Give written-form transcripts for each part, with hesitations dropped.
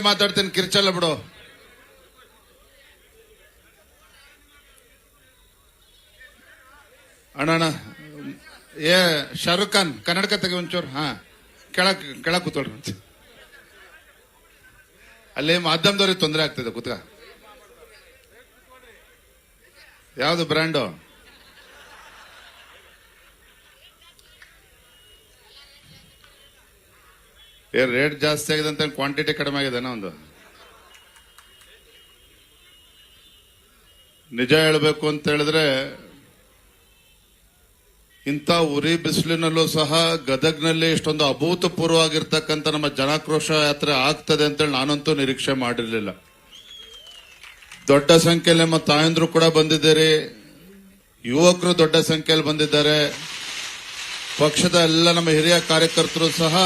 ಮಾತಾಡ್ತೀನಿ, ಕಿರ್ಚಲ್ಲ ಬಿಡು. ಅಣ್ಣ ಏ ಶಾರುಖ್ ಖಾನ್ ಕನ್ನಡಕ ತೆಗೆ ಒಂಚೂರು. ಹಾ, ಕೆಳಕ್ ಕೂತ್ಕೊಳ್ರಿ. ಅಲ್ಲಿ ಮಾಧ್ಯಮದವ್ರಿಗೆ ತೊಂದರೆ ಆಗ್ತಿದೆ, ಕೂತ್ಕ. ಯಾವ್ದು ಬ್ರ್ಯಾಂಡು? ರೇಟ್ ಜಾಸ್ತಿ ಆಗಿದೆ ಅಂತ ಕ್ವಾಂಟಿಟಿ ಕಡಿಮೆ ಆಗಿದೆ ಒಂದು. ನಿಜ ಹೇಳಬೇಕು ಅಂತ ಹೇಳಿದ್ರೆ ಇಂಥ ಉರಿ ಬಿಸಿಲಿನಲ್ಲೂ ಸಹ ಗದಗ್ನಲ್ಲಿ ಇಷ್ಟೊಂದು ಅಭೂತಪೂರ್ವವಾಗಿರ್ತಕ್ಕಂಥ ನಮ್ಮ ಜನಾಕ್ರೋಶ ಯಾತ್ರೆ ಆಗ್ತದೆ ಅಂತೇಳಿ ನಾನಂತೂ ನಿರೀಕ್ಷೆ ಮಾಡಿರ್ಲಿಲ್ಲ. ದೊಡ್ಡ ಸಂಖ್ಯೆಯಲ್ಲಿ ನಮ್ಮ ತಾಯಂದ್ರು ಕೂಡ ಬಂದಿದ್ದೀರಿ, ಯುವಕರು ದೊಡ್ಡ ಸಂಖ್ಯೆಯಲ್ಲಿ ಬಂದಿದ್ದಾರೆ. ಪಕ್ಷದ ಎಲ್ಲ ನಮ್ಮ ಹಿರಿಯ ಕಾರ್ಯಕರ್ತರು ಸಹ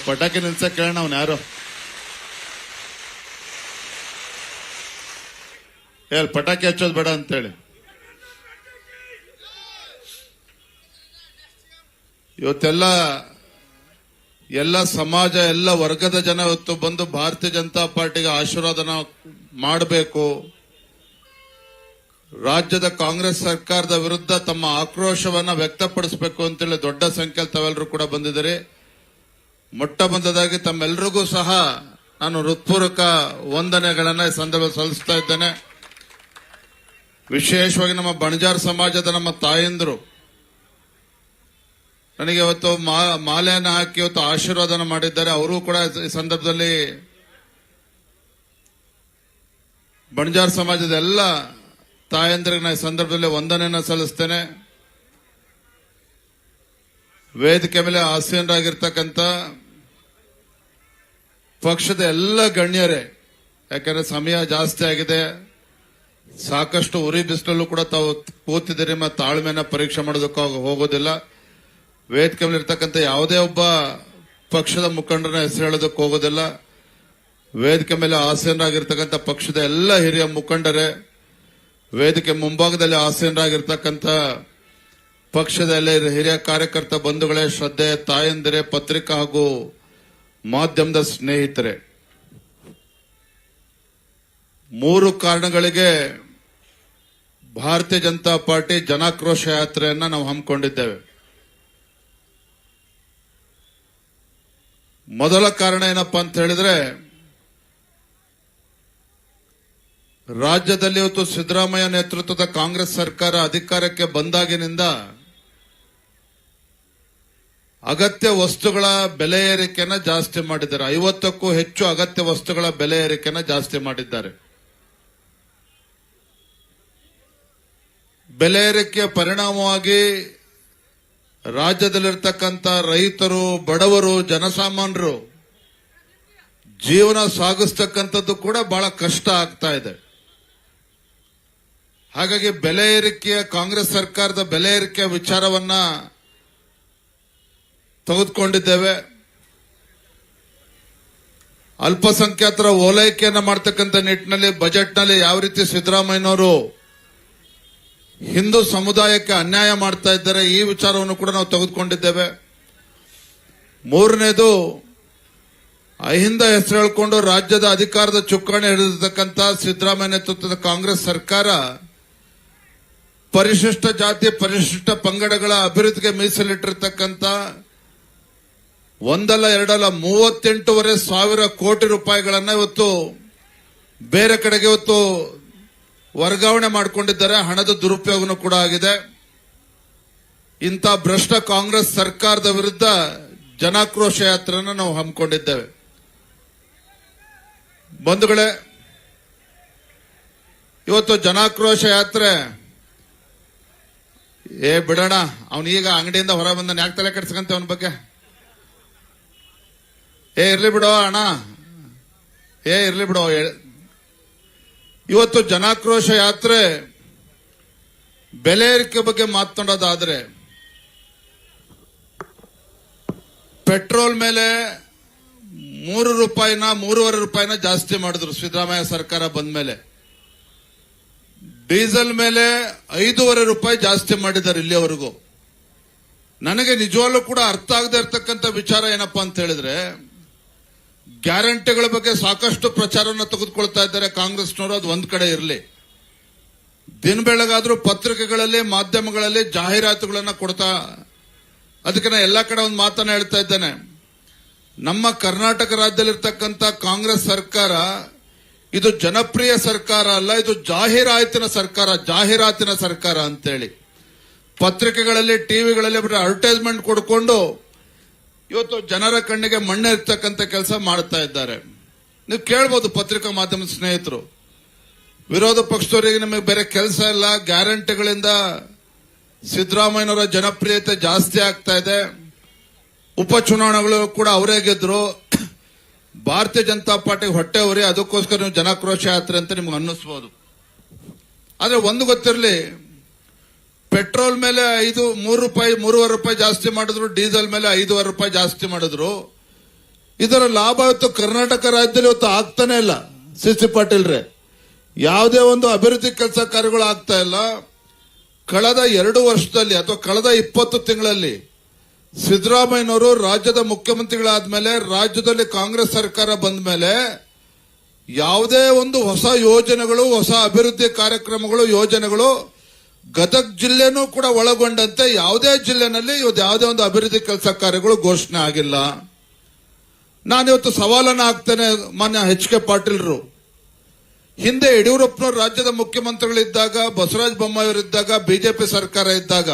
ಪಟಾಕಿ ನಿಲ್ಸ ಕೇಳೋಣ, ಅವ್ನು ಯಾರು ಪಟಾಕಿ ಹಚ್ಚೋದು ಬೇಡ ಅಂತೇಳಿ. ಇವತ್ತೆಲ್ಲ ಎಲ್ಲ ಸಮಾಜ, ಎಲ್ಲ ವರ್ಗದ ಜನ ಇವತ್ತು ಬಂದು ಭಾರತೀಯ ಜನತಾ ಪಾರ್ಟಿಗೆ ಆಶೀರ್ವಾದನ ಮಾಡಬೇಕು, ರಾಜ್ಯದ ಕಾಂಗ್ರೆಸ್ ಸರ್ಕಾರದ ವಿರುದ್ಧ ತಮ್ಮ ಆಕ್ರೋಶವನ್ನ ವ್ಯಕ್ತಪಡಿಸಬೇಕು ಅಂತೇಳಿ ದೊಡ್ಡ ಸಂಖ್ಯೆಯಲ್ಲಿ ತಾವೆಲ್ಲರೂ ಕೂಡ ಬಂದಿದ್ದಾರೆ. ಮೊಟ್ಟ ಮೊದಲಾಗಿ ತಮ್ಮೆಲ್ಲರಿಗೂ ಸಹ ನಾನು ಹೃತ್ಪೂರ್ವಕ ವಂದನೆಗಳನ್ನ ಈ ಸಂದರ್ಭದಲ್ಲಿ ಸಲ್ಲಿಸ್ತಾ ಇದ್ದೇನೆ. ವಿಶೇಷವಾಗಿ ನಮ್ಮ ಬಣಜಾರ್ ಸಮಾಜದ ನಮ್ಮ ತಾಯಂದ್ರು ನನಗೆ ಇವತ್ತು ಮಾಲೆಯನ್ನು ಹಾಕಿ ಇವತ್ತು ಆಶೀರ್ವಾದನ ಮಾಡಿದ್ದಾರೆ. ಅವರು ಕೂಡ ಈ ಸಂದರ್ಭದಲ್ಲಿ ಬಣಜಾರ್ ಸಮಾಜದ ಎಲ್ಲ ತಾಯಂದ್ರಿಗೆ ನಾನು ಈ ಸಂದರ್ಭದಲ್ಲಿ ವಂದನೆಯನ್ನು ಸಲ್ಲಿಸ್ತೇನೆ. ವೇದಿಕೆ ಮೇಲೆ ಆಸೀನರಾಗಿರ್ತಕ್ಕಂಥ ಪಕ್ಷದ ಎಲ್ಲ ಗಣ್ಯರೇ, ಯಾಕಂದ್ರೆ ಸಮಯ ಜಾಸ್ತಿ ಆಗಿದೆ, ಸಾಕಷ್ಟು ಉರಿ ಬಿಸಿಲಲ್ಲೂ ಕೂಡ ತಾವು ಕೂತಿದ್ದೀರಿ, ಮತ್ತು ತಾಳ್ಮೆನ ಪರೀಕ್ಷೆ ಮಾಡೋದಕ್ಕೆ ಹೋಗೋದಿಲ್ಲ. ವೇದಿಕೆ ಮೇಲೆ ಇರ್ತಕ್ಕಂಥ ಯಾವುದೇ ಒಬ್ಬ ಪಕ್ಷದ ಮುಖಂಡರ ಹೆಸರು ಹೇಳೋದಕ್ಕೆ ಹೋಗೋದಿಲ್ಲ. ವೇದಿಕೆ ಮೇಲೆ ಆಸೀನರಾಗಿರ್ತಕ್ಕಂಥ ಪಕ್ಷದ ಎಲ್ಲ ಹಿರಿಯ ಮುಖಂಡರೇ, ವೇದಿಕೆ ಮುಂಭಾಗದಲ್ಲಿ ಆಸೀನರಾಗಿರ್ತಕ್ಕಂಥ ಪಕ್ಷದ ಎಲ್ಲ ಹಿರಿಯ ಕಾರ್ಯಕರ್ತ ಬಂಧುಗಳೇ, ಶ್ರದ್ಧೆ ತಾಯಂದಿರೇ, ಪತ್ರಿಕಾ ಹಾಗೂ ಮಾಧ್ಯಮದ ಸ್ನೇಹಿತರೆ, 3 ಕಾರಣಗಳಿಗೆ ಭಾರತೀಯ ಜನತಾ ಪಾರ್ಟಿ ಜನಾಕ್ರೋಶ ಯಾತ್ರೆಯನ್ನ ನಾವು ಹಮ್ಮಿಕೊಂಡಿದ್ದೇವೆ. ಮೊದಲ ಕಾರಣ ಏನಪ್ಪಾ ಅಂತ ಹೇಳಿದ್ರೆ, ರಾಜ್ಯದಲ್ಲಿ ಇವತ್ತು ಸಿದ್ದರಾಮಯ್ಯ ನೇತೃತ್ವದ ಕಾಂಗ್ರೆಸ್ ಸರ್ಕಾರ ಅಧಿಕಾರಕ್ಕೆ ಬಂದಾಗಿನಿಂದ ಅಗತ್ಯ ವಸ್ತುಗಳ ಬೆಲೆ ಏರಿಕೆಯನ್ನು ಜಾಸ್ತಿ ಮಾಡಿದ್ದಾರೆ. 50ಕ್ಕೂ ಹೆಚ್ಚು ಅಗತ್ಯ ವಸ್ತುಗಳ ಬೆಲೆ ಏರಿಕೆಯನ್ನು ಜಾಸ್ತಿ ಮಾಡಿದ್ದಾರೆ. ಬೆಲೆ ಏರಿಕೆಯ ಪರಿಣಾಮವಾಗಿ ರಾಜ್ಯದಲ್ಲಿರ್ತಕ್ಕಂಥ ರೈತರು, ಬಡವರು, ಜನಸಾಮಾನ್ಯರು ಜೀವನ ಸಾಗಿಸ್ತಕ್ಕಂಥದ್ದು ಕೂಡ ಬಹಳ ಕಷ್ಟ ಆಗ್ತಾ ಇದೆ. ಹಾಗಾಗಿ ಬೆಲೆ ಏರಿಕೆಯ, ಕಾಂಗ್ರೆಸ್ ಸರ್ಕಾರದ ಬೆಲೆ ಏರಿಕೆಯ ವಿಚಾರವನ್ನ ತೆಗೆದುಕೊಂಡಿದ್ದೇವೆ. ಅಲ್ಪಸಂಖ್ಯಾತರ ಓಲೈಕೆಯನ್ನ ಮಾಡತಕ್ಕಂಥ ನಿಟ್ಟಿನಲ್ಲಿ ಬಜೆಟ್ನಲ್ಲಿ ಯಾವ ರೀತಿ ಸಿದ್ದರಾಮಯ್ಯನವರು ಹಿಂದೂ ಸಮುದಾಯಕ್ಕೆ ಅನ್ಯಾಯ ಮಾಡ್ತಾ ಇದ್ದಾರೆ, ಈ ವಿಚಾರವನ್ನು ಕೂಡ ನಾವು ತೆಗೆದುಕೊಂಡಿದ್ದೇವೆ. 3ನೇದು, ಅಹಿಂದ ಹೆಸರು ಹೇಳಿಕೊಂಡು ರಾಜ್ಯದ ಅಧಿಕಾರದ ಚುಕ್ಕಾಣಿ ಹಿಡಿದಿರ್ತಕ್ಕಂಥ ಸಿದ್ದರಾಮಯ್ಯ ನೇತೃತ್ವದ ಕಾಂಗ್ರೆಸ್ ಸರ್ಕಾರ ಪರಿಶಿಷ್ಟ ಜಾತಿ, ಪರಿಶಿಷ್ಟ ಪಂಗಡಗಳ ಅಭಿವೃದ್ಧಿಗೆ ಮೀಸಲಿಟ್ಟಿರ್ತಕ್ಕಂಥ 1 ಅಲ್ಲ 2 ಅಲ್ಲ 38,500 ಕೋಟಿ ರೂಪಾಯಿಗಳನ್ನ ಇವತ್ತು ಬೇರೆ ಕಡೆಗೆ ಇವತ್ತು ವರ್ಗಾವಣೆ ಮಾಡಿಕೊಂಡಿದ್ದಾರೆ. ಹಣದ ದುರುಪಯೋಗನೂ ಕೂಡ ಆಗಿದೆ. ಇಂಥ ಭ್ರಷ್ಟ ಕಾಂಗ್ರೆಸ್ ಸರ್ಕಾರದ ವಿರುದ್ಧ ಜನಾಕ್ರೋಶ ಯಾತ್ರೆಯನ್ನು ನಾವು ಹಮ್ಮಿಕೊಂಡಿದ್ದೇವೆ. ಬಂಧುಗಳೇ, ಇವತ್ತು ಜನಾಕ್ರೋಶ ಯಾತ್ರೆ ಬಿಡೋಣ, ಅವನೀಗ ಅಂಗಡಿಯಿಂದ ಹೊರ ಬಂದ ಯಾಕೆ ತಲೆ ಕೆಡ್ಸ್ಕಂತ ಅವನ ಬಗ್ಗೆ ಇರ್ಲಿ ಬಿಡೋ ಅಣ್ಣ, ಇರ್ಲಿ ಬಿಡೋ. ಇವತ್ತು ಜನಾಕ್ರೋಶ ಯಾತ್ರೆ ಬೆಲೆ ಏರಿಕೆ ಬಗ್ಗೆ ಮಾತನಾಡೋದಾದ್ರೆ, ಪೆಟ್ರೋಲ್ ಮೇಲೆ 3 ರೂಪಾಯಿನ 3.5 ರೂಪಾಯಿನ ಜಾಸ್ತಿ ಮಾಡಿದ್ರು ಸಿದ್ದರಾಮಯ್ಯ ಸರ್ಕಾರ ಬಂದ ಮೇಲೆ. ಡೀಸೆಲ್ ಮೇಲೆ 5.5 ರೂಪಾಯಿ ಜಾಸ್ತಿ ಮಾಡಿದ್ದಾರೆ ಇಲ್ಲಿಯವರೆಗೂ. ನನಗೆ ನಿಜವಾಗ್ಲೂ ಕೂಡ ಅರ್ಥ ಆಗದೆ ಇರತಕ್ಕಂಥ ವಿಚಾರ ಏನಪ್ಪಾ ಅಂತ ಹೇಳಿದ್ರೆ, ಗ್ಯಾರಂಟಿಗಳ ಬಗ್ಗೆ ಸಾಕಷ್ಟು ಪ್ರಚಾರವನ್ನು ತೆಗೆದುಕೊಳ್ತಾ ಇದ್ದಾರೆ ಕಾಂಗ್ರೆಸ್ನವರು. ಅದು ಒಂದ್ ಕಡೆ ಇರಲಿ, ದಿನ ಬೆಳಗಾದ್ರೂ ಪತ್ರಿಕೆಗಳಲ್ಲಿ ಮಾಧ್ಯಮಗಳಲ್ಲಿ ಜಾಹೀರಾತುಗಳನ್ನ ಕೊಡ್ತಾ, ಅದಕ್ಕೆ ನಾನು ಎಲ್ಲಾ ಕಡೆ ಒಂದು ಮಾತನ್ನ ಹೇಳ್ತಾ ಇದ್ದೇನೆ. ನಮ್ಮ ಕರ್ನಾಟಕ ರಾಜ್ಯದಲ್ಲಿರ್ತಕ್ಕಂಥ ಕಾಂಗ್ರೆಸ್ ಸರ್ಕಾರ ಇದು ಜನಪ್ರಿಯ ಸರ್ಕಾರ ಅಲ್ಲ, ಇದು ಜಾಹೀರಾತಿನ ಸರ್ಕಾರ ಅಂತೇಳಿ ಪತ್ರಿಕೆಗಳಲ್ಲಿ ಟಿವಿಗಳಲ್ಲಿ ಅಡ್ವರ್ಟೈಸ್ಮೆಂಟ್ ಕೊಡ್ಕೊಂಡು ಇವತ್ತು ಜನರ ಕಣ್ಣಿಗೆ ಮಣ್ಣೆ ಇರ್ತಕ್ಕಂಥ ಕೆಲಸ ಮಾಡ್ತಾ ಇದ್ದಾರೆ. ನೀವು ಕೇಳಬಹುದು ಪತ್ರಿಕಾ ಮಾಧ್ಯಮದ ಸ್ನೇಹಿತರು, ವಿರೋಧ ಪಕ್ಷದವರಿಗೆ ನಮಗೆ ಬೇರೆ ಕೆಲಸ ಇಲ್ಲ, ಗ್ಯಾರಂಟಿಗಳಿಂದ ಸಿದ್ದರಾಮಯ್ಯನವರ ಜನಪ್ರಿಯತೆ ಜಾಸ್ತಿ ಆಗ್ತಾ ಇದೆ, ಉಪಚುನಾವಣೆಗಳು ಕೂಡ ಅವರೇ ಗೆದ್ರು, ಭಾರತೀಯ ಜನತಾ ಪಾರ್ಟಿಗೆ ಹೊಟ್ಟೆ ಹೊರಿ, ಅದಕ್ಕೋಸ್ಕರ ನೀವು ಜನಾಕ್ರೋಶ ಯಾತ್ರೆ ಅಂತ ನಿಮ್ಗೆ ಅನ್ನಿಸ್ಬೋದು. ಆದ್ರೆ ಒಂದು ಗೊತ್ತಿರಲಿ, ಪೆಟ್ರೋಲ್ ಮೇಲೆ 3.5 ರೂಪಾಯಿ ಜಾಸ್ತಿ ಮಾಡಿದ್ರು, ಡೀಸೆಲ್ ಮೇಲೆ 5.5 ರೂಪಾಯಿ ಜಾಸ್ತಿ ಮಾಡಿದ್ರು. ಇದರ ಲಾಭ ಇವತ್ತು ಕರ್ನಾಟಕ ರಾಜ್ಯದಲ್ಲಿ ಇವತ್ತು ಆಗ್ತಾನೆ ಇಲ್ಲ. ಸಿ ಪಾಟೀಲ್ರೆ, ಯಾವುದೇ ಒಂದು ಅಭಿವೃದ್ಧಿ ಕೆಲಸ ಕಾರ್ಯಗಳು ಆಗ್ತಾ ಇಲ್ಲ. ಕಳೆದ 2 ವರ್ಷದಲ್ಲಿ ಅಥವಾ ಕಳೆದ 20 ತಿಂಗಳಲ್ಲಿ ಸಿದ್ದರಾಮಯ್ಯನವರು ರಾಜ್ಯದ ಮುಖ್ಯಮಂತ್ರಿಗಳಾದ್ಮೇಲೆ, ರಾಜ್ಯದಲ್ಲಿ ಕಾಂಗ್ರೆಸ್ ಸರ್ಕಾರ ಬಂದ ಮೇಲೆ ಯಾವುದೇ ಒಂದು ಹೊಸ ಯೋಜನೆಗಳು, ಹೊಸ ಅಭಿವೃದ್ಧಿ ಕಾರ್ಯಕ್ರಮಗಳು, ಯೋಜನೆಗಳು ಗದಗ ಜಿಲ್ಲೆನೂ ಕೂಡ ಒಳಗೊಂಡಂತೆ ಯಾವುದೇ ಜಿಲ್ಲೆನಲ್ಲಿ ಇವತ್ತು ಯಾವುದೇ ಒಂದು ಅಭಿವೃದ್ಧಿ ಕೆಲಸ ಕಾರ್ಯಗಳು ಘೋಷಣೆ ಆಗಿಲ್ಲ. ನಾನಿವತ್ತು ಸವಾಲನ್ನ ಹಾಕ್ತೇನೆ ಮಾನ್ಯ H.K. ಪಾಟೀಲ್ರು. ಹಿಂದೆ ಯಡಿಯೂರಪ್ಪನವರು ರಾಜ್ಯದ ಮುಖ್ಯಮಂತ್ರಿಗಳಿದ್ದಾಗ, ಬಸವರಾಜ ಬೊಮ್ಮಾಯಿಯವರಿದ್ದಾಗ, ಬಿಜೆಪಿ ಸರ್ಕಾರ ಇದ್ದಾಗ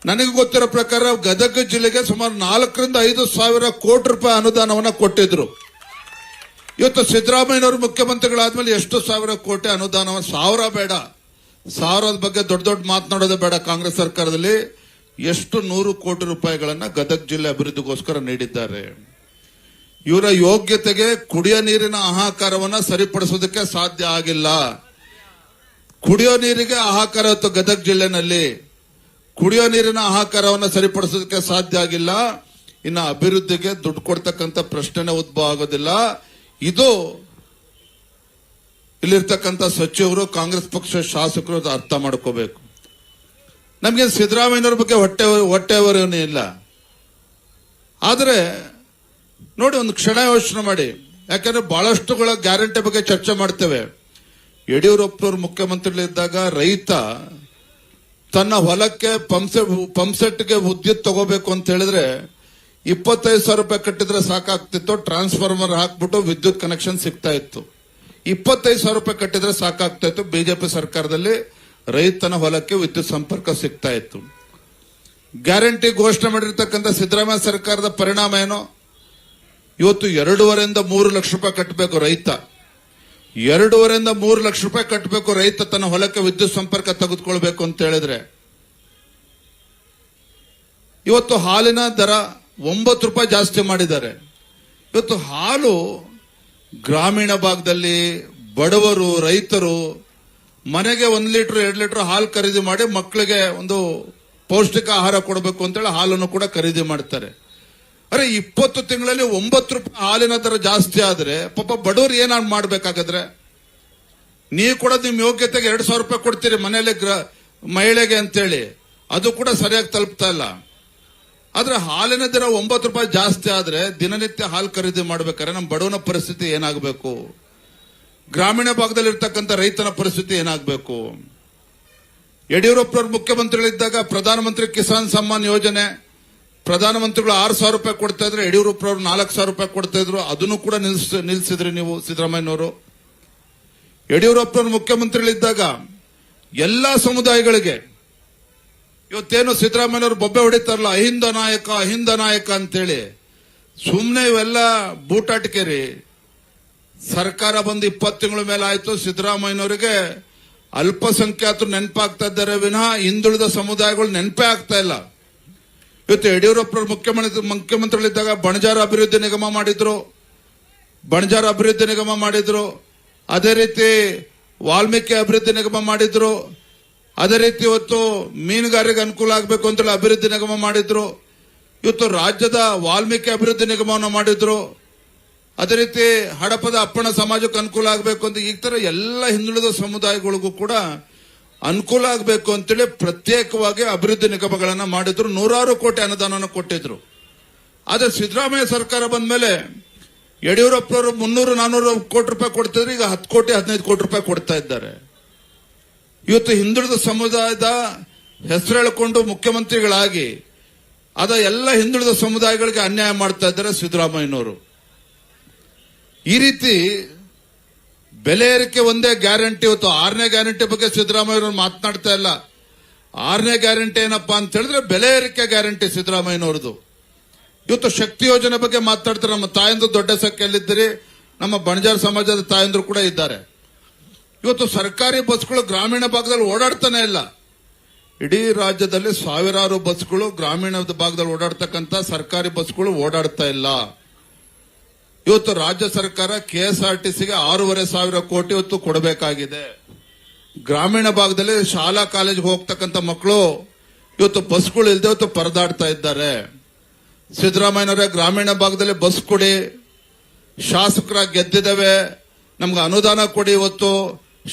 ನನಗೆ ಗೊತ್ತಿರೋ ಪ್ರಕಾರ ಗದಗ ಜಿಲ್ಲೆಗೆ ಸುಮಾರು 4 ರಿಂದ 5 ಸಾವಿರ ಕೋಟಿ ರೂಪಾಯಿ ಅನುದಾನವನ್ನ ಕೊಟ್ಟಿದ್ರು. ಇವತ್ತು ಸಿದ್ದರಾಮಯ್ಯನವರು ಮುಖ್ಯಮಂತ್ರಿಗಳಾದ್ಮೇಲೆ ಎಷ್ಟು ಸಾವಿರ ಕೋಟಿ ಅನುದಾನ, ಸಾವಿರ ಬೇಡ, ಸಾವಿರದ ಬಗ್ಗೆ ದೊಡ್ಡ ಮಾತನಾಡೋದೇ ಬೇಡ. ಕಾಂಗ್ರೆಸ್ ಸರ್ಕಾರದಲ್ಲಿ ಎಷ್ಟು 100 ಕೋಟಿ ರೂಪಾಯಿಗಳನ್ನ ಗದಗ ಜಿಲ್ಲೆ ಅಭಿವೃದ್ಧಿಗೋಸ್ಕರ ನೀಡಿದ್ದಾರೆ. ಇವರ ಯೋಗ್ಯತೆಗೆ ಕುಡಿಯೋ ನೀರಿನ ಹಾಹಾಕಾರವನ್ನ ಸರಿಪಡಿಸೋದಕ್ಕೆ ಸಾಧ್ಯ ಆಗಿಲ್ಲ. ಕುಡಿಯೋ ನೀರಿಗೆ ಹಾಹಾಕಾರ ಇತ್ತು ಗದಗ ಜಿಲ್ಲೆನಲ್ಲಿ, ಕುಡಿಯೋ ನೀರಿನ ಹಾಹಾಕಾರವನ್ನ ಸರಿಪಡಿಸೋದಕ್ಕೆ ಸಾಧ್ಯ ಆಗಿಲ್ಲ. ಇನ್ನು ಅಭಿವೃದ್ಧಿಗೆ ದುಡ್ಡು ಕೊಡ್ತಕ್ಕಂಥ ಪ್ರಶ್ನೆನೇ ಉದ್ಭವ ಆಗೋದಿಲ್ಲ. ಇದು ಇಲ್ಲಿರ್ತಕ್ಕಂಥ ಸಚಿವರು, ಕಾಂಗ್ರೆಸ್ ಪಕ್ಷ ಶಾಸಕರು ಅರ್ಥ ಮಾಡ್ಕೋಬೇಕು. ನಮಗೆ ಸಿದ್ದರಾಮಯ್ಯನವ್ರ ಬಗ್ಗೆ ಹೊಟ್ಟೆವರೇನೂ ಇಲ್ಲ. ಆದ್ರೆ ನೋಡಿ, ಒಂದು ಕ್ಷಣ ಯೋಚನೆ ಮಾಡಿ, ಯಾಕಂದ್ರೆ ಬಹಳಷ್ಟುಗಳ ಗ್ಯಾರಂಟಿ ಬಗ್ಗೆ ಚರ್ಚೆ ಮಾಡ್ತೇವೆ. ಯಡಿಯೂರಪ್ಪನವರು ಮುಖ್ಯಮಂತ್ರಿಗಳಿದ್ದಾಗ ರೈತ ತನ್ನ ಹೊಲಕ್ಕೆ ಪಂಪ್ಸೆಟ್ಗೆ ವಿದ್ಯುತ್ ತಗೋಬೇಕು ಅಂತ ಹೇಳಿದ್ರೆ 25,000 ರೂಪಾಯಿ ಕಟ್ಟಿದ್ರೆ ಸಾಕಾಗ್ತಿತ್ತು. ಟ್ರಾನ್ಸ್ಫಾರ್ಮರ್ ಹಾಕ್ಬಿಟ್ಟು ವಿದ್ಯುತ್ ಕನೆಕ್ಷನ್ ಸಿಗ್ತಾ ಇತ್ತು. 25,000 ರೂಪಾಯಿ ಕಟ್ಟಿದ್ರೆ ಸಾಕಾಗ್ತಾ ಇತ್ತು. ಬಿಜೆಪಿ ಸರ್ಕಾರದಲ್ಲಿ ರೈತನ ಹೊಲಕ್ಕೆ ವಿದ್ಯುತ್ ಸಂಪರ್ಕ ಸಿಗ್ತಾ ಇತ್ತು. ಗ್ಯಾರಂಟಿ ಘೋಷಣೆ ಮಾಡಿರ್ತಕ್ಕಂಥ ಸಿದ್ದರಾಮಯ್ಯ ಸರ್ಕಾರದ ಪರಿಣಾಮ ಏನು? ಇವತ್ತು 2.5 ರಿಂದ 3 ಲಕ್ಷ ರೂಪಾಯಿ ಕಟ್ಟಬೇಕು ರೈತ. 2.5 ರಿಂದ 3 ಲಕ್ಷ ರೂಪಾಯಿ ಕಟ್ಟಬೇಕು ರೈತ ತನ್ನ ಹೊಲಕ್ಕೆ ವಿದ್ಯುತ್ ಸಂಪರ್ಕ ತೆಗೆದುಕೊಳ್ಬೇಕು ಅಂತ ಹೇಳಿದ್ರೆ. ಇವತ್ತು ಹಾಲಿನ ದರ 9 ರೂಪಾಯಿ ಜಾಸ್ತಿ ಮಾಡಿದ್ದಾರೆ. ಇವತ್ತು ಹಾಲು ಗ್ರಾಮೀಣ ಭಾಗದಲ್ಲಿ ಬಡವರು, ರೈತರು ಮನೆಗೆ 1 ಲೀಟರ್ 2 ಲೀಟರ್ ಹಾಲು ಖರೀದಿ ಮಾಡಿ ಮಕ್ಕಳಿಗೆ ಒಂದು ಪೌಷ್ಟಿಕ ಆಹಾರ ಕೊಡಬೇಕು ಅಂತೇಳಿ ಹಾಲನ್ನು ಕೂಡ ಖರೀದಿ ಮಾಡ್ತಾರೆ. ಅರೆ 20 ತಿಂಗಳಲ್ಲಿ 9 ರೂಪಾಯಿ ಹಾಲಿನ ದರ ಜಾಸ್ತಿ ಆದ್ರೆ ಪಾಪ ಬಡವರು ಏನಾದ್ರು ಮಾಡ್ಬೇಕಾಗದ್ರೆ? ನೀವು ಕೂಡ ನಿಮ್ ಯೋಗ್ಯತೆಗೆ 2,000 ರೂಪಾಯಿ ಕೊಡ್ತೀರಿ ಮನೆಯಲ್ಲಿ ಮಹಿಳೆಗೆ ಅಂತೇಳಿ, ಅದು ಕೂಡ ಸರಿಯಾಗಿ ತಲುಪ್ತಾ ಇಲ್ಲ. ಆದ್ರೆ ಹಾಲಿನ ದರ 9 ರೂಪಾಯಿ ಜಾಸ್ತಿ ಆದ್ರೆ ದಿನನಿತ್ಯ ಹಾಲು ಖರೀದಿ ಮಾಡ್ಬೇಕಾದ್ರೆ ನಮ್ಮ ಬಡವನ ಪರಿಸ್ಥಿತಿ ಏನಾಗಬೇಕು? ಗ್ರಾಮೀಣ ಭಾಗದಲ್ಲಿ ಇರ್ತಕ್ಕಂಥ ರೈತನ ಪರಿಸ್ಥಿತಿ ಏನಾಗಬೇಕು? ಯಡಿಯೂರಪ್ಪನವರು ಮುಖ್ಯಮಂತ್ರಿಗಳಿದ್ದಾಗ ಪ್ರಧಾನಮಂತ್ರಿ ಕಿಸಾನ್ ಸಮ್ಮಾನ್ ಯೋಜನೆ, ಪ್ರಧಾನಮಂತ್ರಿಗಳು 6,000 ರೂಪಾಯಿ ಕೊಡ್ತಾ ಇದ್ರೆ ಯಡಿಯೂರಪ್ಪನವರು 4,000 ರೂಪಾಯಿ ಕೊಡ್ತಾ ಇದ್ರು. ಅದನ್ನು ಕೂಡ ನಿಲ್ಲಿಸಿದ್ರಿ ನೀವು ಸಿದ್ದರಾಮಯ್ಯನವರು. ಯಡಿಯೂರಪ್ಪನವರು ಮುಖ್ಯಮಂತ್ರಿಗಳಿದ್ದಾಗ ಎಲ್ಲಾ ಸಮುದಾಯಗಳಿಗೆ ಇವತ್ತೇನು ಸಿದ್ದರಾಮಯ್ಯನವರು ಬೊಬ್ಬೆ ಹೊಡಿತಾರಲ್ಲ, ಅಹಿಂದ ನಾಯಕ ಅಂತೇಳಿ, ಸುಮ್ನೆ ಇವೆಲ್ಲ ಬೂಟಾಟಿಕೆರಿ. ಸರ್ಕಾರ ಬಂದು 20 ತಿಂಗಳ ಮೇಲೆ ಆಯ್ತು. ಸಿದ್ದರಾಮಯ್ಯನವರಿಗೆ ಅಲ್ಪಸಂಖ್ಯಾತರು ನೆನಪಾಗ್ತಾ ಇದ್ದಾರೆ ವಿನಃ ಹಿಂದುಳಿದ ಸಮುದಾಯಗಳು ನೆನಪೇ ಆಗ್ತಾ ಇಲ್ಲ. ಇವತ್ತು ಯಡಿಯೂರಪ್ಪನವರು ಮುಖ್ಯಮಂತ್ರಿಗಳಿದ್ದಾಗ ಬಣಜಾರ ಅಭಿವೃದ್ಧಿ ನಿಗಮ ಮಾಡಿದ್ರು. ಅದೇ ರೀತಿ ವಾಲ್ಮೀಕಿ ಅಭಿವೃದ್ಧಿ ನಿಗಮ ಮಾಡಿದ್ರು. ಅದೇ ರೀತಿ ಇವತ್ತು ಮೀನುಗಾರರಿಗೆ ಅನುಕೂಲ ಆಗಬೇಕು ಅಂತೇಳಿ ಅಭಿವೃದ್ಧಿ ನಿಗಮ ಮಾಡಿದ್ರು. ಇವತ್ತು ರಾಜ್ಯದ ವಾಲ್ಮೀಕಿ ಅಭಿವೃದ್ಧಿ ನಿಗಮವನ್ನು ಮಾಡಿದ್ರು. ಅದೇ ರೀತಿ ಹಡಪದ ಅಪ್ಪಣ ಸಮಾಜಕ್ಕೆ ಅನುಕೂಲ ಆಗಬೇಕು ಅಂತ ಈ ತರ ಎಲ್ಲ ಹಿಂದುಳಿದ ಸಮುದಾಯಗಳಿಗೂ ಕೂಡ ಅನುಕೂಲ ಆಗಬೇಕು ಅಂತೇಳಿ ಪ್ರತ್ಯೇಕವಾಗಿ ಅಭಿವೃದ್ಧಿ ನಿಗಮಗಳನ್ನ ಮಾಡಿದ್ರು. 100 ಕೋಟಿ ಅನುದಾನವನ್ನು ಕೊಟ್ಟಿದ್ರು. ಆದ್ರೆ ಸಿದ್ದರಾಮಯ್ಯ ಸರ್ಕಾರ ಬಂದ ಮೇಲೆ ಯಡಿಯೂರಪ್ಪನವರು 300-400 ಕೋಟಿ ರೂಪಾಯಿ ಕೊಡ್ತಿದ್ರು, ಈಗ 10 ಕೋಟಿ 15 ಕೋಟಿ ರೂಪಾಯಿ ಕೊಡ್ತಾ ಇದ್ದಾರೆ. ಇವತ್ತು ಹಿಂದುಳಿದ ಸಮುದಾಯದ ಹೆಸರು ಹೇಳಿಕೊಂಡು ಮುಖ್ಯಮಂತ್ರಿಗಳಾಗಿ ಅದ ಎಲ್ಲ ಹಿಂದುಳಿದ ಸಮುದಾಯಗಳಿಗೆ ಅನ್ಯಾಯ ಮಾಡ್ತಾ ಇದ್ದಾರೆ ಸಿದ್ದರಾಮಯ್ಯನವರು. ಈ ರೀತಿ ಬೆಲೆ ಏರಿಕೆ ಒಂದೇ ಗ್ಯಾರಂಟಿ. ಇವತ್ತು 6ನೇ ಗ್ಯಾರಂಟಿ ಬಗ್ಗೆ ಸಿದ್ದರಾಮಯ್ಯನವರು ಮಾತನಾಡ್ತಾ ಇಲ್ಲ. 6ನೇ ಗ್ಯಾರಂಟಿ ಏನಪ್ಪಾ ಅಂತ ಹೇಳಿದ್ರೆ ಬೆಲೆ ಏರಿಕೆ ಗ್ಯಾರಂಟಿ ಸಿದ್ದರಾಮಯ್ಯನವರದು. ಇವತ್ತು ಶಕ್ತಿ ಯೋಜನೆ ಬಗ್ಗೆ ಮಾತಾಡ್ತಾರೆ. ನಮ್ಮ ತಾಯಂದ್ರು ದೊಡ್ಡ ಸಂಖ್ಯೆಯಲ್ಲಿದ್ದೀರಿ, ನಮ್ಮ ಬಣಜಾರ ಸಮಾಜದ ತಾಯಂದ್ರು ಕೂಡ ಇದ್ದಾರೆ. ಇವತ್ತು ಸರ್ಕಾರಿ ಬಸ್ಗಳು ಗ್ರಾಮೀಣ ಭಾಗದಲ್ಲಿ ಓಡಾಡ್ತಾನೆ ಇಲ್ಲ. ಇಡೀ ರಾಜ್ಯದಲ್ಲಿ ಸಾವಿರಾರು ಬಸ್ಗಳು ಗ್ರಾಮೀಣ ಭಾಗದಲ್ಲಿ ಓಡಾಡ್ತಕ್ಕಂಥ ಸರ್ಕಾರಿ ಬಸ್ಗಳು ಓಡಾಡ್ತಾ ಇಲ್ಲ. ಇವತ್ತು ರಾಜ್ಯ ಸರ್ಕಾರ ಕೆಎಸ್ಆರ್ಟಿಸಿಗೆ 6,500 ಕೋಟಿ ಇವತ್ತು ಕೊಡಬೇಕಾಗಿದೆ. ಗ್ರಾಮೀಣ ಭಾಗದಲ್ಲಿ ಶಾಲಾ ಕಾಲೇಜಿಗೆ ಹೋಗ್ತಕ್ಕಂಥ ಮಕ್ಕಳು ಇವತ್ತು ಬಸ್ಗಳು ಇಲ್ಲದೆ ಇವತ್ತು ಪರದಾಡ್ತಾ ಇದ್ದಾರೆ. ಸಿದ್ದರಾಮಯ್ಯನವರೇ ಗ್ರಾಮೀಣ ಭಾಗದಲ್ಲಿ ಬಸ್ ಕೊಡಿ, ಶಾಸಕರಾಗಿ ಗೆದ್ದಿದ್ದೇವೆ, ನಮ್ಗೆ ಅನುದಾನ ಕೊಡಿ, ಇವತ್ತು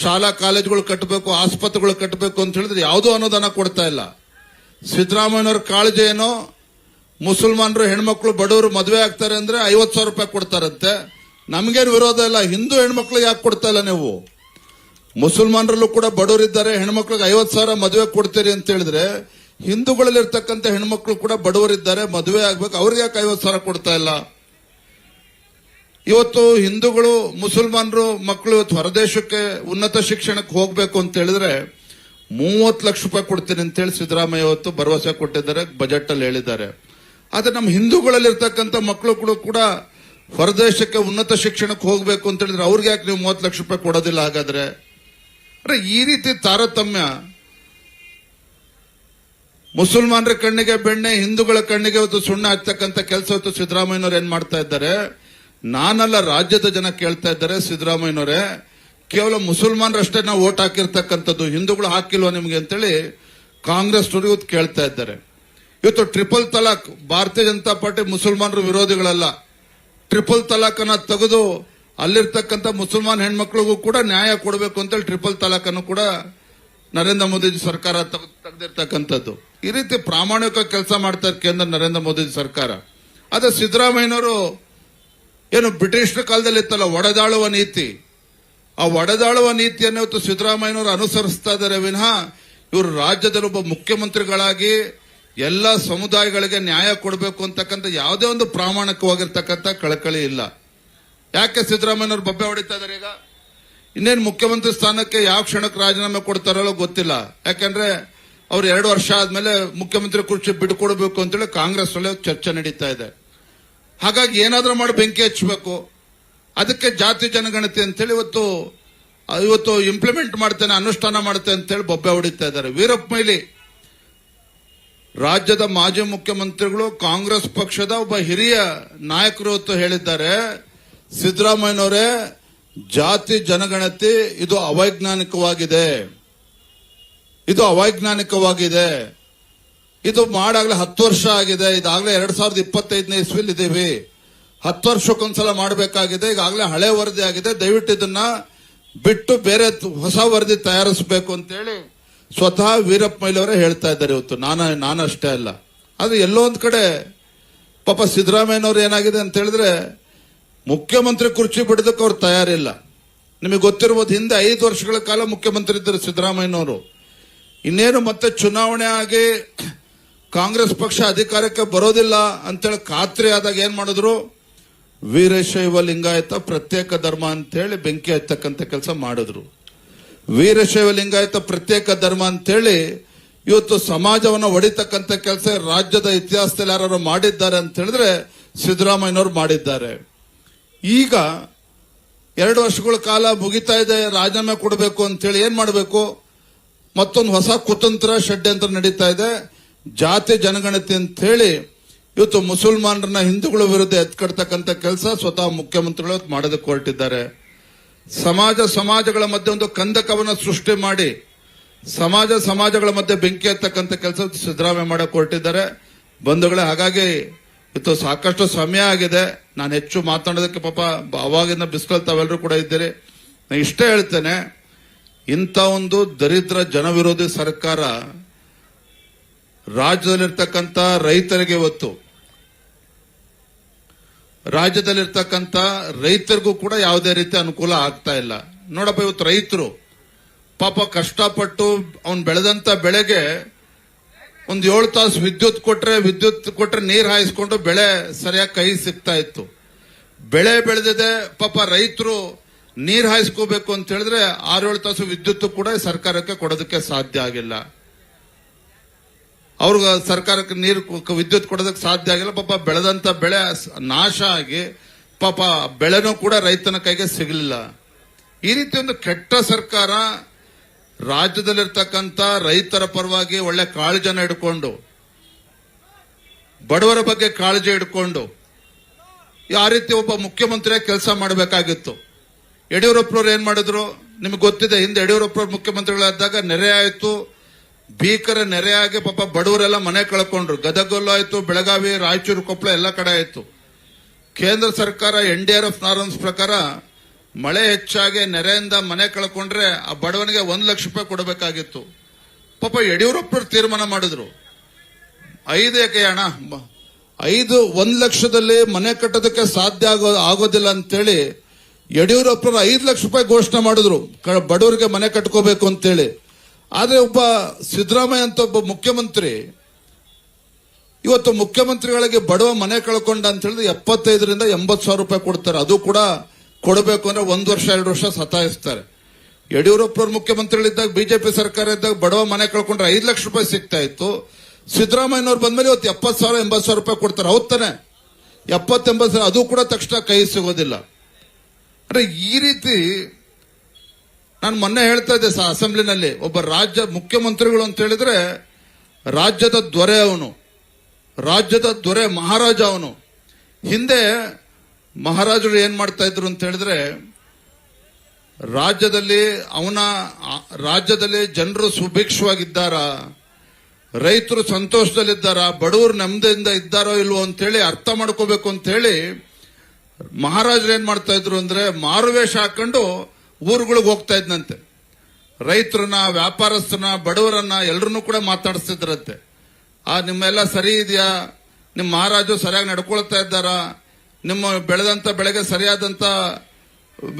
ಶಾಲಾ ಕಾಲೇಜುಗಳು ಕಟ್ಟಬೇಕು, ಆಸ್ಪತ್ರೆಗಳು ಕಟ್ಟಬೇಕು ಅಂತ ಹೇಳಿದ್ರೆ ಯಾವುದೂ ಅನುದಾನ ಕೊಡ್ತಾ ಇಲ್ಲ. ಸಿದ್ದರಾಮಯ್ಯನವರ ಕಾಳಜಿ ಏನೋ, ಮುಸಲ್ಮಾನರು ಹೆಣ್ಮಕ್ಳು ಬಡವರು ಮದುವೆ ಆಗ್ತಾರೆ ಅಂದ್ರೆ 50,000 ರೂಪಾಯಿ ಕೊಡ್ತಾರಂತೆ. ನಮಗೇನು ವಿರೋಧ ಇಲ್ಲ, ಹಿಂದೂ ಹೆಣ್ಮಕ್ಳು ಯಾಕೆ ಕೊಡ್ತಾ ಇಲ್ಲ ನೀವು? ಮುಸಲ್ಮಾನರಲ್ಲೂ ಕೂಡ ಬಡವರಿದ್ದಾರೆ, ಹೆಣ್ಮಕ್ಳಿಗೆ 50,000 ಮದುವೆ ಕೊಡ್ತೀರಿ ಅಂತ ಹೇಳಿದ್ರೆ ಹಿಂದೂಗಳಲ್ಲಿರ್ತಕ್ಕಂಥ ಹೆಣ್ಮಕ್ಳು ಕೂಡ ಬಡವರಿದ್ದಾರೆ, ಮದುವೆ ಆಗ್ಬೇಕು, ಅವ್ರಿಗೆ ಯಾಕೆ 50,000 ಕೊಡ್ತಾ ಇಲ್ಲ? ಇವತ್ತು ಹಿಂದೂಗಳು ಮುಸಲ್ಮಾನರು ಮಕ್ಕಳು ಇವತ್ತು ಹೊರದೇಶಕ್ಕೆ ಉನ್ನತ ಶಿಕ್ಷಣಕ್ಕೆ ಹೋಗ್ಬೇಕು ಅಂತ ಹೇಳಿದ್ರೆ 30 ಲಕ್ಷ ರೂಪಾಯಿ ಕೊಡ್ತೀನಿ ಅಂತ ಹೇಳಿ ಸಿದ್ದರಾಮಯ್ಯ ಇವತ್ತು ಭರವಸೆ ಕೊಟ್ಟಿದ್ದಾರೆ, ಬಜೆಟ್ ಅಲ್ಲಿ ಹೇಳಿದ್ದಾರೆ. ಆದ್ರೆ ನಮ್ಮ ಹಿಂದೂಗಳಲ್ಲಿರ್ತಕ್ಕಂಥ ಮಕ್ಕಳು ಕೂಡ ಹೊರದೇಶಕ್ಕೆ ಉನ್ನತ ಶಿಕ್ಷಣಕ್ಕೆ ಹೋಗ್ಬೇಕು ಅಂತ ಹೇಳಿದ್ರೆ ಅವ್ರಿಗೆ ಯಾಕೆ ನೀವು 30 ಲಕ್ಷ ರೂಪಾಯಿ ಕೊಡೋದಿಲ್ಲ? ಹಾಗಾದ್ರೆ ಈ ರೀತಿ ತಾರತಮ್ಯ ಮುಸಲ್ಮಾನರ ಕಣ್ಣಿಗೆ ಬೆಣ್ಣೆ, ಹಿಂದೂಗಳ ಕಣ್ಣಿಗೆ ಇವತ್ತು ಸುಣ್ಣ ಹಚ್ಚತಕ್ಕಂಥ ಕೆಲಸ ಇವತ್ತು ಸಿದ್ದರಾಮಯ್ಯನವರು ಏನ್ ಮಾಡ್ತಾ ಇದ್ದಾರೆ? ನಾನಲ್ಲ, ರಾಜ್ಯದ ಜನ ಕೇಳ್ತಾ ಇದ್ದಾರೆ. ಸಿದ್ದರಾಮಯ್ಯನವರೇ, ಕೇವಲ ಮುಸಲ್ಮಾನರಷ್ಟೇ ನಾವು ವೋಟ್ ಹಾಕಿರ್ತಕ್ಕಂಥದ್ದು, ಹಿಂದೂಗಳು ಹಾಕಿಲ್ವಾ ನಿಮ್ಗೆ ಅಂತೇಳಿ ಕಾಂಗ್ರೆಸ್ ಇವತ್ತು ಕೇಳ್ತಾ ಇದ್ದಾರೆ. ಇವತ್ತು ಟ್ರಿಪಲ್ ತಲಾಕ್, ಭಾರತೀಯ ಜನತಾ ಪಾರ್ಟಿ ಮುಸಲ್ಮಾನರು ವಿರೋಧಿಗಳಲ್ಲ. ಟ್ರಿಪಲ್ ತಲಾಕ್ ಅನ್ನ ತೆಗೆದು ಅಲ್ಲಿರ್ತಕ್ಕಂಥ ಮುಸಲ್ಮಾನ್ ಹೆಣ್ಮಕ್ಳಿಗೂ ಕೂಡ ನ್ಯಾಯ ಕೊಡಬೇಕು ಅಂತೇಳಿ ಟ್ರಿಪಲ್ ತಲಾಕ್ ಅನ್ನು ಕೂಡ ನರೇಂದ್ರ ಮೋದಿ ಸರ್ಕಾರ ತೆಗೆದಿರ್ತಕ್ಕಂಥದ್ದು. ಈ ರೀತಿ ಪ್ರಾಮಾಣಿಕ ಕೆಲಸ ಮಾಡ್ತಾರೆ ಕೇಂದ್ರ ನರೇಂದ್ರ ಮೋದಿ ಸರ್ಕಾರ. ಆದ್ರೆ ಸಿದ್ದರಾಮಯ್ಯನವರು ಏನು ಬ್ರಿಟಿಷ್ ಕಾಲದಲ್ಲಿ ಇತ್ತಲ್ಲ ಒಡೆದಾಳುವ ನೀತಿ, ಆ ಒಡೆದಾಳುವ ನೀತಿಯನ್ನು ಇವತ್ತು ಸಿದ್ದರಾಮಯ್ಯನವರು ಅನುಸರಿಸ್ತಾ ಇದ್ದಾರೆ ವಿನಃ ಇವರು ರಾಜ್ಯದಲ್ಲಿ ಒಬ್ಬ ಮುಖ್ಯಮಂತ್ರಿಗಳಾಗಿ ಎಲ್ಲ ಸಮುದಾಯಗಳಿಗೆ ನ್ಯಾಯ ಕೊಡಬೇಕು ಅಂತಕ್ಕಂಥ ಯಾವುದೇ ಒಂದು ಪ್ರಾಮಾಣಿಕವಾಗಿರ್ತಕ್ಕಂಥ ಕಳಕಳಿ ಇಲ್ಲ. ಯಾಕೆ ಸಿದ್ದರಾಮಯ್ಯನವರು ಬಬ್ಬೆ ಹೊಡಿತಾ ಇದ್ದಾರೆ? ಈಗ ಇನ್ನೇನು ಮುಖ್ಯಮಂತ್ರಿ ಸ್ಥಾನಕ್ಕೆ ಯಾವ ಕ್ಷಣಕ್ಕೆ ರಾಜೀನಾಮೆ ಕೊಡ್ತಾರಲ್ಲೋ ಗೊತ್ತಿಲ್ಲ. ಯಾಕಂದ್ರೆ ಅವ್ರು 2 ವರ್ಷ ಆದ್ಮೇಲೆ ಮುಖ್ಯಮಂತ್ರಿ ಕುರ್ಚಿ ಬಿಟ್ಟುಕೊಡಬೇಕು ಅಂತೇಳಿ ಕಾಂಗ್ರೆಸ್ ನಲ್ಲಿ ಚರ್ಚೆ ನಡೀತಾ ಇದೆ. ಹಾಗಾಗಿ ಏನಾದ್ರೂ ಮಾಡಿ ಬೆಂಕಿ ಹಚ್ಚಬೇಕು, ಅದಕ್ಕೆ ಜಾತಿ ಜನಗಣತಿ ಅಂತೇಳಿ ಇವತ್ತು ಇಂಪ್ಲಿಮೆಂಟ್ ಮಾಡ್ತೇನೆ, ಅನುಷ್ಠಾನ ಮಾಡ್ತೇನೆ ಅಂತೇಳಿ ಬೊಬ್ಬೆ ಹೊಡಿತಾ ಇದ್ದಾರೆ. ವೀರಪ್ಪ ಮೊಯ್ಲಿ ರಾಜ್ಯದ ಮಾಜಿ ಮುಖ್ಯಮಂತ್ರಿಗಳು, ಕಾಂಗ್ರೆಸ್ ಪಕ್ಷದ ಒಬ್ಬ ಹಿರಿಯ ನಾಯಕರು ಇವತ್ತು ಹೇಳಿದ್ದಾರೆ, ಸಿದ್ದರಾಮಯ್ಯನವರೇ ಜಾತಿ ಜನಗಣತಿ ಇದು ಅವೈಜ್ಞಾನಿಕವಾಗಿದೆ, ಇದು ಅವೈಜ್ಞಾನಿಕವಾಗಿದೆ, ಇದು ಮಾಡಾಗ್ಲೇ 10 ವರ್ಷ ಆಗಿದೆ, ಇದಾಗಲೇ 2025ನೇ ಇಸ್ವಿಲ್ ಇದೀವಿ, 10 ವರ್ಷಕ್ಕೊಂದ್ಸಲ ಮಾಡಬೇಕಾಗಿದೆ, ಈಗಾಗಲೇ ಹಳೆ ವರದಿ ಆಗಿದೆ, ದಯವಿಟ್ಟು ಇದನ್ನ ಬಿಟ್ಟು ಬೇರೆ ಹೊಸ ವರದಿ ತಯಾರಿಸಬೇಕು ಅಂತೇಳಿ ಸ್ವತಃ ವೀರಪ್ಪ ಮೊಯ್ಲಿ ಅವರೇ ಹೇಳ್ತಾ ಇದ್ದಾರೆ ಇವತ್ತು. ನಾನಷ್ಟೇ ಅಲ್ಲ. ಆದ್ರೆ ಎಲ್ಲೋ ಒಂದ್ ಕಡೆ ಪಾಪ ಸಿದ್ದರಾಮಯ್ಯನವರು ಏನಾಗಿದೆ ಅಂತ ಹೇಳಿದ್ರೆ ಮುಖ್ಯಮಂತ್ರಿ ಕುರ್ಚಿ ಬಿಡೋದಕ್ಕೆ ಅವ್ರು ತಯಾರಿಲ್ಲ. ನಿಮಗೆ ಗೊತ್ತಿರಬಹುದು, ಹಿಂದೆ 5 ವರ್ಷಗಳ ಕಾಲ ಮುಖ್ಯಮಂತ್ರಿ ಇದ್ದರು ಸಿದ್ದರಾಮಯ್ಯನವರು. ಇನ್ನೇನು ಮತ್ತೆ ಚುನಾವಣೆ ಆಗಿ ಕಾಂಗ್ರೆಸ್ ಪಕ್ಷ ಅಧಿಕಾರಕ್ಕೆ ಬರೋದಿಲ್ಲ ಅಂತೇಳಿ ಖಾತ್ರಿ ಆದಾಗ ಏನ್ ಮಾಡಿದ್ರು? ವೀರಶೈವ ಲಿಂಗಾಯತ ಪ್ರತ್ಯೇಕ ಧರ್ಮ ಅಂತೇಳಿ ಬೆಂಕಿ ಹಚ್ಚತಕ್ಕಂಥ ಕೆಲಸ ಮಾಡಿದ್ರು. ವೀರಶೈವ ಲಿಂಗಾಯತ ಪ್ರತ್ಯೇಕ ಧರ್ಮ ಅಂತೇಳಿ ಇವತ್ತು ಸಮಾಜವನ್ನು ಒಡಿತಕ್ಕಂಥ ಕೆಲಸ ರಾಜ್ಯದ ಇತಿಹಾಸದಲ್ಲಿ ಯಾರು ಮಾಡಿದ್ದಾರೆ ಅಂತ ಹೇಳಿದ್ರೆ ಸಿದ್ದರಾಮಯ್ಯನವರು ಮಾಡಿದ್ದಾರೆ. ಈಗ 2 ವರ್ಷಗಳ ಕಾಲ ಮುಗಿತಾ ಇದೆ, ರಾಜೀನಾಮೆ ಕೊಡಬೇಕು ಅಂತೇಳಿ ಏನ್ ಮಾಡಬೇಕು? ಮತ್ತೊಂದು ಹೊಸ ಕುತಂತ್ರ ಷಡ್ಯಂತ್ರ ನಡೀತಾ ಇದೆ, ಜಾತಿ ಜನಗಣತಿ ಅಂತ ಹೇಳಿ ಇವತ್ತು ಮುಸಲ್ಮಾನರನ್ನ ಹಿಂದೂಗಳ ವಿರುದ್ಧ ಎತ್ಕಡ್ತಕ್ಕಂಥ ಕೆಲಸ ಸ್ವತಃ ಮುಖ್ಯಮಂತ್ರಿಗಳು ಮಾಡೋದಕ್ಕೆ ಹೊರಟಿದ್ದಾರೆ. ಸಮಾಜಗಳ ಮಧ್ಯೆ ಒಂದು ಕಂದಕವನ್ನ ಸೃಷ್ಟಿ ಮಾಡಿ ಸಮಾಜಗಳ ಮಧ್ಯೆ ಬೆಂಕಿ ಹತ್ತಕ್ಕಂಥ ಕೆಲಸ ಸಿದ್ದರಾಮಯ್ಯ ಮಾಡಕ್ಕೆ ಹೊರಟಿದ್ದಾರೆ ಬಂಧುಗಳೇ. ಹಾಗಾಗಿ ಇವತ್ತು ಸಾಕಷ್ಟು ಸಮಯ ಆಗಿದೆ, ನಾನು ಹೆಚ್ಚು ಮಾತನಾಡೋದಕ್ಕೆ ಪಾಪ ಅವಾಗಿನ ಬಿಸ್ಕಲ್ ತಾವೆಲ್ಲರೂ ಕೂಡ ಇದ್ದೀರಿ. ನಾನು ಇಷ್ಟೇ ಹೇಳ್ತೇನೆ, ಇಂಥ ಒಂದು ದರಿದ್ರ ಜನವಿರೋಧಿ ಸರ್ಕಾರ ರಾಜ್ಯದಲ್ಲಿರ್ತಕ್ಕಂಥ ರೈತರಿಗೆ ಇವತ್ತು ರಾಜ್ಯದಲ್ಲಿರ್ತಕ್ಕಂಥ ರೈತರಿಗೂ ಕೂಡ ಯಾವುದೇ ರೀತಿ ಅನುಕೂಲ ಆಗ್ತಾ ಇಲ್ಲ. ನೋಡಪ್ಪ, ಇವತ್ತು ರೈತರು ಪಾಪ ಕಷ್ಟಪಟ್ಟು ಅವನ್ ಬೆಳೆದಂತ ಬೆಳೆಗೆ ಒಂದು 7 ತಾಸು ವಿದ್ಯುತ್ ಕೊಟ್ರೆ ನೀರ್ ಹಾಯಿಸ್ಕೊಂಡು ಬೆಳೆ ಸರಿಯಾಗಿ ಕೈ ಸಿಗ್ತಾ ಇತ್ತು. ಬೆಳೆ ಬೆಳೆದಿದೆ, ಪಾಪ ರೈತರು ನೀರ್ ಹಾಯಿಸ್ಕೋಬೇಕು ಅಂತ ಹೇಳಿದ್ರೆ 6-7 ತಾಸು ವಿದ್ಯುತ್ ಕೂಡ ಸರ್ಕಾರಕ್ಕೆ ಕೊಡೋದಕ್ಕೆ ಸಾಧ್ಯ ಆಗಿಲ್ಲ. ಅವ್ರಿಗೆ ಸರ್ಕಾರಕ್ಕೆ ವಿದ್ಯುತ್ ಕೊಡೋದಕ್ಕೆ ಸಾಧ್ಯ ಆಗಿಲ್ಲ. ಪಾಪ ಬೆಳೆದಂತ ಬೆಳೆ ನಾಶ ಆಗಿ ಪಾಪ ಬೆಳೆನೂ ಕೂಡ ರೈತನ ಕೈಗೆ ಸಿಗಲಿಲ್ಲ. ಈ ರೀತಿ ಒಂದು ಕೆಟ್ಟ ಸರ್ಕಾರ ರಾಜ್ಯದಲ್ಲಿರ್ತಕ್ಕಂಥ ರೈತರ ಪರವಾಗಿ ಒಳ್ಳೆ ಕಾಳಜಿಯನ್ನು ಇಟ್ಕೊಂಡು, ಬಡವರ ಬಗ್ಗೆ ಕಾಳಜಿ ಇಟ್ಕೊಂಡು ಆ ರೀತಿ ಒಬ್ಬ ಮುಖ್ಯಮಂತ್ರಿ ಕೆಲಸ ಮಾಡಬೇಕಾಗಿತ್ತು. ಯಡಿಯೂರಪ್ಪನವ್ರು ಏನ್ ಮಾಡಿದ್ರು ನಿಮ್ಗೆ ಗೊತ್ತಿದೆ. ಹಿಂದೆ ಯಡಿಯೂರಪ್ಪನವ್ರು ಮುಖ್ಯಮಂತ್ರಿಗಳಾದಾಗ ನೆರೆ ಆಯ್ತು, ಭೀಕರ ನೆರೆಯಾಗಿ ಪಾಪ ಬಡವರೆಲ್ಲ ಮನೆ ಕಳ್ಕೊಂಡ್ರು. ಗದಗಲ್ಲೂ ಆಯ್ತು, ಬೆಳಗಾವಿ, ರಾಯಚೂರು, ಕೊಪ್ಪಳ ಎಲ್ಲ ಕಡೆ ಆಯ್ತು. ಕೇಂದ್ರ ಸರ್ಕಾರ NDRF ನಾರ್ಮ್ಸ್ ಪ್ರಕಾರ ಮಳೆ ಹೆಚ್ಚಾಗಿ ನೆರೆಯಿಂದ ಮನೆ ಕಳ್ಕೊಂಡ್ರೆ ಆ ಬಡವನಿಗೆ 1 ಲಕ್ಷ ರೂಪಾಯಿ ಕೊಡಬೇಕಾಗಿತ್ತು. ಪಾಪ ಯಡಿಯೂರಪ್ಪನವ್ರು ತೀರ್ಮಾನ ಮಾಡಿದ್ರು 1 ಲಕ್ಷದಲ್ಲಿ ಮನೆ ಕಟ್ಟೋದಕ್ಕೆ ಸಾಧ್ಯ ಆಗೋದಿಲ್ಲ ಅಂತೇಳಿ ಯಡಿಯೂರಪ್ಪರು 5 ಲಕ್ಷ ರೂಪಾಯಿ ಘೋಷಣೆ ಮಾಡಿದ್ರು ಬಡವರಿಗೆ ಮನೆ ಕಟ್ಕೋಬೇಕು ಅಂತೇಳಿ. ಆದ್ರೆ ಒಬ್ಬ ಸಿದ್ದರಾಮಯ್ಯ ಅಂತ ಒಬ್ಬ ಮುಖ್ಯಮಂತ್ರಿ ಇವತ್ತು ಮುಖ್ಯಮಂತ್ರಿಗಳಿಗೆ ಬಡವ ಮನೆ ಕಳ್ಕೊಂಡ ಅಂತ ಹೇಳಿದ್ರೆ 75,000 ರಿಂದ 80,000 ರೂಪಾಯಿ ಕೊಡ್ತಾರೆ. ಅದು ಕೂಡ ಕೊಡಬೇಕು ಅಂದ್ರೆ 1 ವರ್ಷ 2 ವರ್ಷ ಸತಾಯಿಸ್ತಾರೆ. ಯಡಿಯೂರಪ್ಪನವ್ರು ಮುಖ್ಯಮಂತ್ರಿಗಳಿದ್ದಾಗ ಬಿಜೆಪಿ ಸರ್ಕಾರ ಇದ್ದಾಗ ಬಡವ ಮನೆ ಕಳ್ಕೊಂಡ್ರೆ 5 ಲಕ್ಷ ರೂಪಾಯಿ ಸಿಗ್ತಾ ಇತ್ತು. ಸಿದ್ದರಾಮಯ್ಯನವ್ರು ಬಂದ್ಮೇಲೆ ಇವತ್ತು 70,000 80,000 ರೂಪಾಯಿ ಕೊಡ್ತಾರೆ. ಹೌದ್ ತಾನೆ? 70-80,000 ಅದು ಕೂಡ ತಕ್ಷಣ ಕೈ ಸಿಗೋದಿಲ್ಲ. ಅಂದ್ರೆ ಈ ರೀತಿ ನಾನು ಮೊನ್ನೆ ಹೇಳ್ತಾ ಇದ್ದೆ ಅಸೆಂಬ್ಲಿನಲ್ಲಿ, ಒಬ್ಬ ರಾಜ್ಯ ಮುಖ್ಯಮಂತ್ರಿಗಳು ಅಂತ ಹೇಳಿದ್ರೆ ರಾಜ್ಯದ ದೊರೆ ಅವನು, ರಾಜ್ಯದ ದೊರೆ ಮಹಾರಾಜ ಅವನು. ಹಿಂದೆ ಮಹಾರಾಜರು ಏನ್ ಮಾಡ್ತಾ ಇದ್ರು ಅಂತ ಹೇಳಿದ್ರೆ ರಾಜ್ಯದಲ್ಲಿ ಜನರು ಸುಭಿಕ್ಷವಾಗಿದ್ದಾರ, ರೈತರು ಸಂತೋಷದಲ್ಲಿದ್ದಾರ, ಬಡವರು ನೆಮ್ಮದಿಯಿಂದ ಇದ್ದಾರೋ ಇಲ್ವೋ ಅಂತೇಳಿ ಅರ್ಥ ಮಾಡ್ಕೋಬೇಕು ಅಂತ ಹೇಳಿ ಮಹಾರಾಜರು ಏನ್ ಮಾಡ್ತಾ ಇದ್ರು ಅಂದ್ರೆ ಮಾರುವೇಷ ಹಾಕೊಂಡು ಊರುಗಳಿಗೆ ಹೋಗ್ತಾ ಇದ್ನಂತೆ. ರೈತರನ್ನ, ವ್ಯಾಪಾರಸ್ಥರನ್ನ, ಬಡವರನ್ನ ಎಲ್ಲರನ್ನೂ ಕೂಡ ಮಾತಾಡಿಸ್ತಿದ್ರಂತೆ. ನಿಮ್ಮೆಲ್ಲ ಸರಿ ಇದೆಯಾ, ನಿಮ್ಮ ಮಹಾರಾಜರು ಸರಿಯಾಗಿ ನಡ್ಕೊಳ್ತಾ ಇದ್ದಾರ, ನಿಮ್ಮ ಬೆಳೆದಂತ ಬೆಳೆಗೆ ಸರಿಯಾದಂತ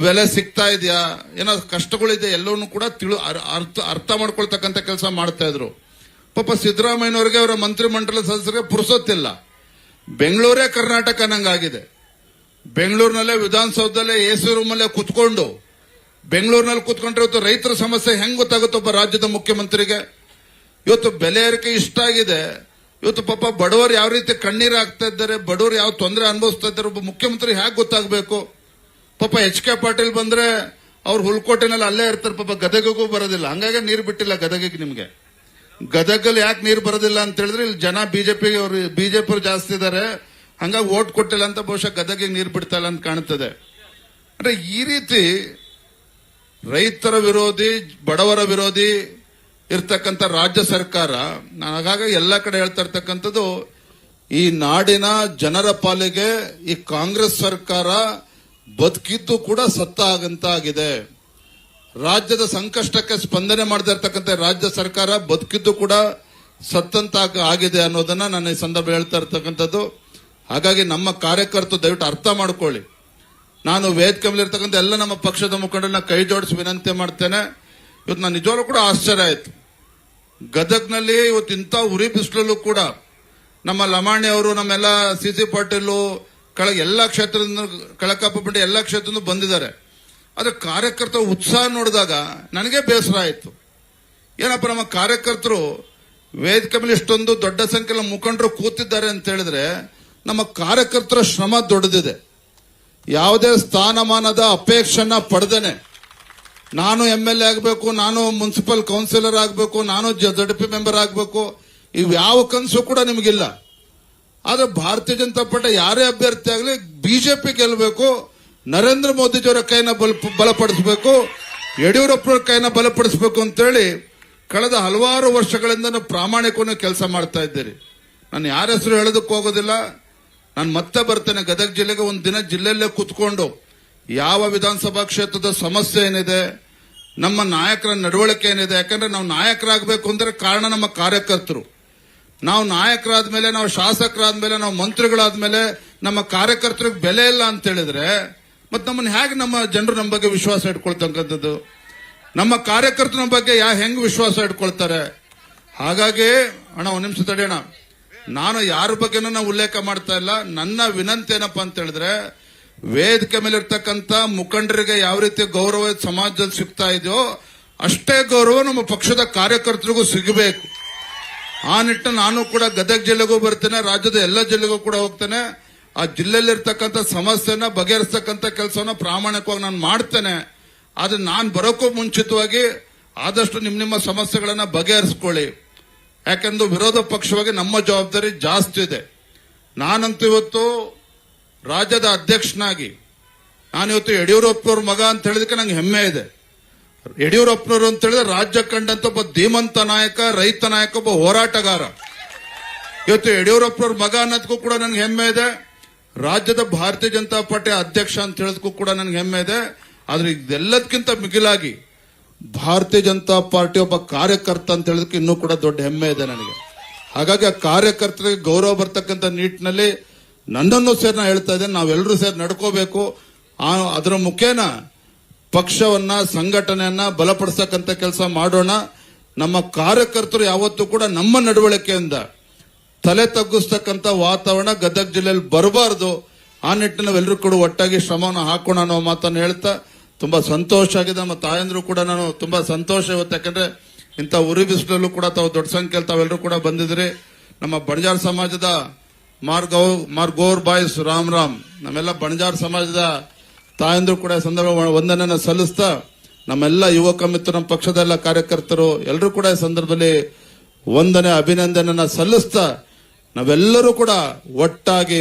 ಬೆಲೆ ಸಿಗ್ತಾ ಇದೆಯಾ, ಏನೋ ಕಷ್ಟಗಳಿದೆ ಎಲ್ಲವನ್ನೂ ಕೂಡ ಅರ್ಥ ಮಾಡ್ಕೊಳ್ತಕ್ಕಂಥ ಕೆಲಸ ಮಾಡ್ತಾ ಇದ್ರು. ಪಾಪ ಸಿದ್ದರಾಮಯ್ಯನವರಿಗೆ ಅವರ ಮಂತ್ರಿಮಂಡಲ ಸದಸ್ಯರಿಗೆ ಪುರುಸೊತ್ತಿಲ್ಲ. ಬೆಂಗಳೂರೇ ಕರ್ನಾಟಕ ನಂಗಾಗಿದೆ. ಬೆಂಗಳೂರಿನಲ್ಲೇ ವಿಧಾನಸೌಧದಲ್ಲೇ AC ರೂಮಲ್ಲೇ ಕುತ್ಕೊಂಡು ಬೆಂಗಳೂರಿನಲ್ಲಿ ಕುತ್ಕೊಂಡ್ರೆ ಇವತ್ತು ರೈತರ ಸಮಸ್ಯೆ ಹೆಂಗ್ ಗೊತ್ತಾಗುತ್ತೆ ಒಬ್ಬ ರಾಜ್ಯದ ಮುಖ್ಯಮಂತ್ರಿಗೆ? ಇವತ್ತು ಬೆಲೆ ಏರಿಕೆ ಇಷ್ಟ ಆಗಿದೆ. ಇವತ್ತು ಪಾಪ ಬಡವರು ಯಾವ ರೀತಿ ಕಣ್ಣೀರು ಹಾಕ್ತಾ ಇದ್ದಾರೆ, ಬಡವರು ಯಾವ ತೊಂದರೆ ಅನುಭವಿಸ್ತಾ ಇದ್ದಾರೆ, ಒಬ್ಬ ಮುಖ್ಯಮಂತ್ರಿ ಹೇಗೆ ಗೊತ್ತಾಗಬೇಕು? ಪಾಪ HK ಪಾಟೀಲ್ ಬಂದ್ರೆ ಅವ್ರು ಹುಲ್ಕೋಟೆನಲ್ಲಿ ಅಲ್ಲೇ ಇರ್ತಾರೆ, ಪಾಪ ಗದಗಿಗೂ ಬರೋದಿಲ್ಲ. ಹಂಗಾಗಿ ನೀರು ಬಿಟ್ಟಿಲ್ಲ ಗದಗಿಗೆ. ನಿಮ್ಗೆ ಗದಗಲ್ಲಿ ಯಾಕೆ ನೀರು ಬರೋದಿಲ್ಲ ಅಂತ ಹೇಳಿದ್ರೆ ಇಲ್ಲಿ ಜನ ಬಿಜೆಪಿ ಜಾಸ್ತಿ ಇದ್ದಾರೆ, ಹಂಗಾಗಿ ಓಟ್ ಕೊಟ್ಟಿಲ್ಲ ಅಂತ ಬಹುಶಃ ಗದಗಿಗೆ ನೀರು ಬಿಡ್ತಾ ಇಲ್ಲ ಅಂತ ಕಾಣುತ್ತದೆ. ಅಂದ್ರೆ ಈ ರೀತಿ ರೈತರ ವಿರೋಧಿ, ಬಡವರ ವಿರೋಧಿ ಇರ್ತಕ್ಕಂಥ ರಾಜ್ಯ ಸರ್ಕಾರ. ಹಾಗಾಗಿ ಎಲ್ಲ ಕಡೆ ಹೇಳ್ತಾ ಇರ್ತಕ್ಕಂಥದ್ದು, ಈ ನಾಡಿನ ಜನರ ಪಾಲಿಗೆ ಈ ಕಾಂಗ್ರೆಸ್ ಸರ್ಕಾರ ಬದುಕಿದ್ದು ಕೂಡ ಸತ್ತ ಆಗಂತ ಆಗಿದೆ. ರಾಜ್ಯದ ಸಂಕಷ್ಟಕ್ಕೆ ಸ್ಪಂದನೆ ಮಾಡದೇ ಇರ್ತಕ್ಕಂಥ ರಾಜ್ಯ ಸರ್ಕಾರ ಬದುಕಿದ್ದು ಕೂಡ ಸತ್ತಂತ ಆಗಿದೆ ಅನ್ನೋದನ್ನ ನಾನು ಈ ಸಂದರ್ಭ ಹೇಳ್ತಾ ಇರ್ತಕ್ಕಂಥದ್ದು. ಹಾಗಾಗಿ ನಮ್ಮ ಕಾರ್ಯಕರ್ತರು ದಯವಿಟ್ಟು ಅರ್ಥ ಮಾಡ್ಕೊಳ್ಳಿ. ನಾನು ವೇದಿಕೆ ಮೇಲೆ ಇರ್ತಕ್ಕಂಥ ಎಲ್ಲ ನಮ್ಮ ಪಕ್ಷದ ಮುಖಂಡರನ್ನ ಕೈ ಜೋಡಿಸಿ ವಿನಂತಿ ಮಾಡ್ತೇನೆ. ಇವತ್ತು ನಾನು ನಿಜವಾಗ್ಲೂ ಕೂಡ ಆಶ್ಚರ್ಯ ಆಯ್ತು. ಗದಗ್ನಲ್ಲಿ ಇವತ್ತು ಇಂಥ ಉರಿ ಬಿಸಿಲಲ್ಲೂ ಕೂಡ ನಮ್ಮ ಲಮಾಣಿ ಅವರು, ನಮ್ಮೆಲ್ಲ CC ಪಾಟೀಲ್ ಎಲ್ಲಾ ಕ್ಷೇತ್ರದಿಂದ, ಕಳಕಪ್ಪಬಂಡಿ ಎಲ್ಲಾ ಕ್ಷೇತ್ರದಿಂದ ಬಂದಿದ್ದಾರೆ. ಆದ್ರೆ ಕಾರ್ಯಕರ್ತರ ಉತ್ಸಾಹ ನೋಡಿದಾಗ ನನಗೆ ಬೇಸರ ಆಯ್ತು. ಏನಪ್ಪ, ನಮ್ಮ ಕಾರ್ಯಕರ್ತರು ವೇದಿಕೆ ಮೇಲೆ ಇಷ್ಟೊಂದು ದೊಡ್ಡ ಸಂಖ್ಯೆಯಲ್ಲಿ ಮುಖಂಡರು ಕೂತಿದ್ದಾರೆ ಅಂತ ಹೇಳಿದ್ರೆ ನಮ್ಮ ಕಾರ್ಯಕರ್ತರ ಶ್ರಮ ದೊಡ್ಡದಿದೆ. ಯಾವುದೇ ಸ್ಥಾನಮಾನದ ಅಪೇಕ್ಷೆನ ಪಡೆದೇನೆ ನಾನು MLA ಆಗಬೇಕು, ನಾನು ಮುನ್ಸಿಪಲ್ ಕೌನ್ಸಿಲರ್ ಆಗಬೇಕು, ನಾನು ZP ಮೆಂಬರ್ ಆಗಬೇಕು, ಇವ್ಯಾವ ಕನಸು ಕೂಡ ನಿಮಗಿಲ್ಲ. ಆದ್ರೆ ಭಾರತೀಯ ಜನತಾ ಪಾರ್ಟಿ ಯಾರೇ ಅಭ್ಯರ್ಥಿ ಆಗಲಿ ಬಿಜೆಪಿ ಗೆಲ್ಲಬೇಕು, ನರೇಂದ್ರ ಮೋದಿಜಿಯವರ ಕೈನ ಬಲಪಡಿಸಬೇಕು, ಯಡಿಯೂರಪ್ಪರ ಕೈನ ಬಲಪಡಿಸಬೇಕು ಅಂತೇಳಿ ಕಳೆದ ಹಲವಾರು ವರ್ಷಗಳಿಂದ ಪ್ರಾಮಾಣಿಕವಾಗಿ ಕೆಲಸ ಮಾಡ್ತಾ ಇದ್ದೀರಿ. ನಾನು ಯಾರ ಹೆಸರು ಹೇಳೋದಕ್ಕೆ ಹೋಗೋದಿಲ್ಲ. ನಾನು ಮತ್ತೆ ಬರ್ತೇನೆ ಗದಗ ಜಿಲ್ಲೆಗೆ. ಒಂದು ದಿನ ಜಿಲ್ಲೆಯಲ್ಲೇ ಕೂತ್ಕೊಂಡು ಯಾವ ವಿಧಾನಸಭಾ ಕ್ಷೇತ್ರದ ಸಮಸ್ಯೆ ಏನಿದೆ, ನಮ್ಮ ನಾಯಕರ ನಡವಳಿಕೆ ಏನಿದೆ. ಯಾಕಂದ್ರೆ ನಾವು ನಾಯಕರಾಗಬೇಕು ಅಂದ್ರೆ ಕಾರಣ ನಮ್ಮ ಕಾರ್ಯಕರ್ತರು. ನಾವು ನಾಯಕರಾದ್ಮೇಲೆ, ನಾವು ಶಾಸಕರಾದ್ಮೇಲೆ, ನಾವು ಮಂತ್ರಿಗಳಾದ್ಮೇಲೆ ನಮ್ಮ ಕಾರ್ಯಕರ್ತರಿಗೆ ಬೆಲೆ ಇಲ್ಲ ಅಂತ ಹೇಳಿದ್ರೆ ಮತ್ತೆ ನಮ್ಮನ್ನ ಹೇಗೆ ನಮ್ಮ ಜನರು ನಮ್ಮ ಬಗ್ಗೆ ವಿಶ್ವಾಸ ಇಟ್ಕೊಳ್ತಕ್ಕಂಥದ್ದು? ನಮ್ಮ ಕಾರ್ಯಕರ್ತರ ಬಗ್ಗೆ ಹೆಂಗ್ ವಿಶ್ವಾಸ ಇಟ್ಕೊಳ್ತಾರೆ? ಹಾಗಾಗಿ ಅಣ್ಣ ಒಂದ್ ನಿಮಿಷ ತಡೆಯೋಣ, ನಾನು ಯಾರ ಬಗ್ಗೆನೂ ನಾವು ಉಲ್ಲೇಖ ಮಾಡ್ತಾ ಇಲ್ಲ. ನನ್ನ ವಿನಂತಿ ಏನಪ್ಪಾ ಅಂತ ಹೇಳಿದ್ರೆ, ವೇದಿಕೆ ಮೇಲೆ ಇರ್ತಕ್ಕಂಥ ಮುಖಂಡರಿಗೆ ಯಾವ ರೀತಿ ಗೌರವ ಸಮಾಜದಲ್ಲಿ ಸಿಗ್ತಾ ಇದೆಯೋ ಅಷ್ಟೇ ಗೌರವ ನಮ್ಮ ಪಕ್ಷದ ಕಾರ್ಯಕರ್ತರಿಗೂ ಸಿಗಬೇಕು. ಆ ನಿಟ್ಟಿನಲ್ಲಿ ನಾನು ಕೂಡ ಗದಗ ಜಿಲ್ಲೆಗೂ ಬರ್ತೇನೆ, ರಾಜ್ಯದ ಎಲ್ಲ ಜಿಲ್ಲೆಗೂ ಕೂಡ ಹೋಗ್ತೇನೆ. ಆ ಜಿಲ್ಲೆಯಲ್ಲಿರ್ತಕ್ಕಂಥ ಸಮಸ್ಯೆನ ಬಗೆಹರಿಸ್ತಕ್ಕಂಥ ಕೆಲಸವನ್ನ ಪ್ರಾಮಾಣಿಕವಾಗಿ ನಾನು ಮಾಡ್ತೇನೆ. ಆದ್ರೆ ನಾನು ಬರೋಕ್ಕೂ ಮುಂಚಿತವಾಗಿ ಆದಷ್ಟು ನಿಮ್ಮ ಸಮಸ್ಯೆಗಳನ್ನ ಬಗೆಹರಿಸ್ಕೊಳ್ಳಿ. ಯಾಕೆಂದ್ರೆ ವಿರೋಧ ಪಕ್ಷವಾಗಿ ನಮ್ಮ ಜವಾಬ್ದಾರಿ ಜಾಸ್ತಿ ಇದೆ. ನಾನಂತೂ ಇವತ್ತು ರಾಜ್ಯದ ಅಧ್ಯಕ್ಷನಾಗಿ ನಾನಿವತ್ತು ಯಡಿಯೂರಪ್ಪನವ್ರ ಮಗ ಅಂತ ಹೇಳಿದಕ್ಕೆ ನಂಗೆ ಹೆಮ್ಮೆ ಇದೆ. ಯಡಿಯೂರಪ್ಪನವರು ಅಂತ ಹೇಳಿದ್ರೆ ರಾಜ್ಯ ಕಂಡಂತ ಒಬ್ಬ ಧೀಮಂತ ನಾಯಕ, ರೈತ ನಾಯಕ, ಒಬ್ಬ ಹೋರಾಟಗಾರ. ಇವತ್ತು ಯಡಿಯೂರಪ್ಪನವ್ರ ಮಗ ಅನ್ನೋದಕ್ಕೂ ಕೂಡ ನನಗೆ ಹೆಮ್ಮೆ ಇದೆ. ರಾಜ್ಯದ ಭಾರತೀಯ ಜನತಾ ಪಾರ್ಟಿ ಅಧ್ಯಕ್ಷ ಅಂತ ಹೇಳೋದಕ್ಕೂ ಕೂಡ ನನಗೆ ಹೆಮ್ಮೆ ಇದೆ. ಆದ್ರೆ ಇದೆಲ್ಲದಕ್ಕಿಂತ ಮಿಗಿಲಾಗಿ ಭಾರತೀಯ ಜನತಾ ಪಾರ್ಟಿ ಒಬ್ಬ ಕಾರ್ಯಕರ್ತ ಅಂತ ಹೇಳೋದಕ್ಕೆ ಇನ್ನೂ ಕೂಡ ದೊಡ್ಡ ಹೆಮ್ಮೆ ಇದೆ ನನಗೆ. ಹಾಗಾಗಿ ಆ ಕಾರ್ಯಕರ್ತರಿಗೆ ಗೌರವ ಬರ್ತಕ್ಕಂಥ ನಿಟ್ಟಿನಲ್ಲಿ ನನ್ನನ್ನು ಸೇರಿ ನಾ ಹೇಳ್ತಾ ಇದ್ದೇನೆ, ನಾವೆಲ್ಲರೂ ಸೇರಿ ನಡ್ಕೋಬೇಕು. ಅದರ ಮುಖೇನ ಪಕ್ಷವನ್ನ, ಸಂಘಟನೆಯನ್ನ ಬಲಪಡಿಸತಕ್ಕಂಥ ಕೆಲಸ ಮಾಡೋಣ. ನಮ್ಮ ಕಾರ್ಯಕರ್ತರು ಯಾವತ್ತೂ ಕೂಡ ನಮ್ಮ ನಡವಳಿಕೆಯಿಂದ ತಲೆ ತಗ್ಗಿಸ್ತಕ್ಕಂಥ ವಾತಾವರಣ ಗದಗ ಜಿಲ್ಲೆಯಲ್ಲಿ ಬರಬಾರದು. ಆ ನಿಟ್ಟಿನಲ್ಲಿ ನಾವೆಲ್ಲರೂ ಕೂಡ ಒಟ್ಟಾಗಿ ಶ್ರಮವನ್ನು ಹಾಕೋಣ ಅನ್ನೋ ಮಾತನ್ನು ಹೇಳ್ತಾ ತುಂಬಾ ಸಂತೋಷ ಆಗಿದೆ. ನಮ್ಮ ತಾಯಂದ್ರು ಕೂಡ ನಾನು ತುಂಬಾ ಸಂತೋಷ ಇವತ್ತು. ಯಾಕಂದ್ರೆ ಇಂಥ ಉರಿ ಬಿಸಿಲಲ್ಲೂ ಕೂಡ ತಾವು ದೊಡ್ಡ ಸಂಖ್ಯೆಯಲ್ಲಿ ತಾವೆಲ್ಲರೂ ಕೂಡ ಬಂದಿದ್ರಿ. ನಮ್ಮ ಬಣಜಾರ್ ಸಮಾಜದ ಮಾರ್ಗೋರ್ ಬಾಯ್ಸ್ ರಾಮ್ ನಮ್ಮೆಲ್ಲ ಬಣಜಾರ್ ಸಮಾಜದ ತಾಯಂದ್ರು ಕೂಡ ಸಂದರ್ಭ ವಂದನೆಯನ್ನು ಸಲ್ಲಿಸ್ತಾ, ನಮ್ಮೆಲ್ಲ ಯುವಕ ಮಿತ್ರ, ನಮ್ಮ ಪಕ್ಷದ ಎಲ್ಲ ಕಾರ್ಯಕರ್ತರು ಎಲ್ಲರೂ ಕೂಡ ಈ ಸಂದರ್ಭದಲ್ಲಿ ವಂದನೆ, ಅಭಿನಂದನೆಯನ್ನ ಸಲ್ಲಿಸ್ತಾ ನಾವೆಲ್ಲರೂ ಕೂಡ ಒಟ್ಟಾಗಿ